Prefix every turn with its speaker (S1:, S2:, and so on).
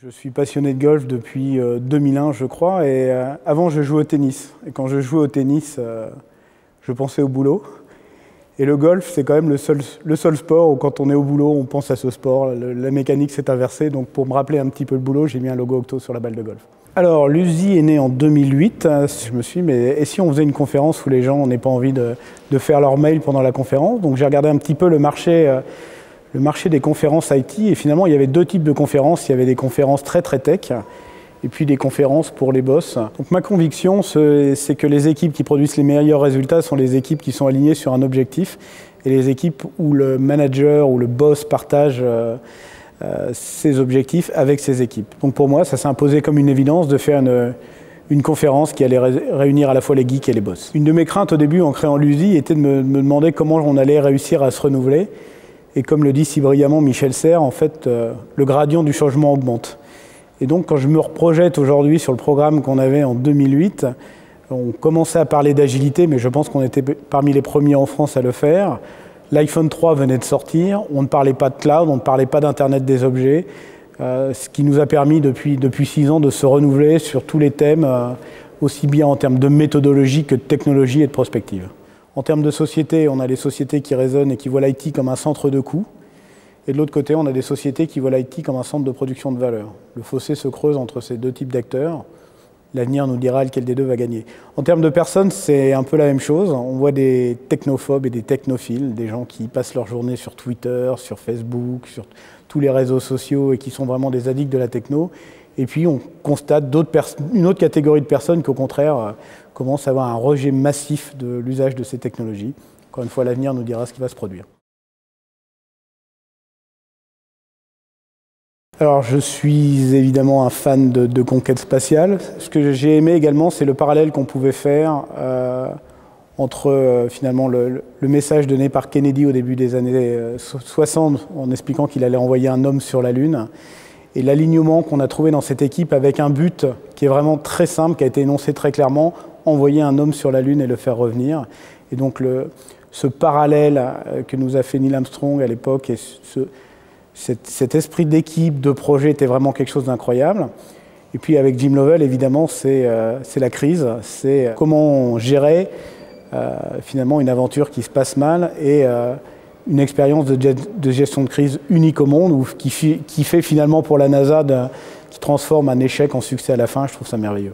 S1: Je suis passionné de golf depuis 2001, je crois, et avant je jouais au tennis. Et quand je jouais au tennis, je pensais au boulot. Et le golf, c'est quand même le seul sport où quand on est au boulot, on pense à ce sport. La mécanique s'est inversée, donc pour me rappeler un petit peu le boulot, j'ai mis un logo Octo sur la balle de golf. Alors, l'USI est né en 2008. Je me suis dit, mais et si on faisait une conférence où les gens n'aient pas envie de faire leur mail pendant la conférence? Donc j'ai regardé un petit peu le marché des conférences IT, et finalement il y avait deux types de conférences. Il y avait des conférences très tech, et puis des conférences pour les boss. Donc ma conviction, c'est que les équipes qui produisent les meilleurs résultats sont les équipes qui sont alignées sur un objectif, et les équipes où le manager ou le boss partage ses objectifs avec ses équipes. Donc pour moi, ça s'est imposé comme une évidence de faire une conférence qui allait réunir à la fois les geeks et les boss. Une de mes craintes au début en créant l'USI était de me demander comment on allait réussir à se renouveler. Et comme le dit si brillamment Michel Serres, en fait, le gradient du changement augmente. Et donc, quand je me reprojette aujourd'hui sur le programme qu'on avait en 2008, on commençait à parler d'agilité, mais je pense qu'on était parmi les premiers en France à le faire. L'iPhone 3 venait de sortir, on ne parlait pas de cloud, on ne parlait pas d'Internet des objets, ce qui nous a permis depuis 6 ans de se renouveler sur tous les thèmes, aussi bien en termes de méthodologie que de technologie et de prospective. En termes de société, on a les sociétés qui raisonnent et qui voient l'IT comme un centre de coût. Et de l'autre côté, on a des sociétés qui voient l'IT comme un centre de production de valeur. Le fossé se creuse entre ces deux types d'acteurs. L'avenir nous dira lequel des deux va gagner. En termes de personnes, c'est un peu la même chose. On voit des technophobes et des technophiles, des gens qui passent leur journée sur Twitter, sur Facebook, sur tous les réseaux sociaux et qui sont vraiment des addicts de la techno. Et puis on constate une autre catégorie de personnes qui au contraire commencent à avoir un rejet massif de l'usage de ces technologies. Encore une fois, l'avenir nous dira ce qui va se produire. Alors je suis évidemment un fan de conquête spatiale. Ce que j'ai aimé également, c'est le parallèle qu'on pouvait faire entre finalement le message donné par Kennedy au début des années 60 en expliquant qu'il allait envoyer un homme sur la Lune, et l'alignement qu'on a trouvé dans cette équipe avec un but qui est vraiment très simple, qui a été énoncé très clairement, envoyer un homme sur la Lune et le faire revenir. Et donc ce parallèle que nous a fait Neil Armstrong à l'époque, et cet esprit d'équipe, de projet était vraiment quelque chose d'incroyable. Et puis avec Jim Lovell, évidemment, c'est la crise, c'est comment gérer finalement une aventure qui se passe mal et une expérience de gestion de crise unique au monde, qui fait finalement pour la NASA, qui transforme un échec en succès à la fin. Je trouve ça merveilleux.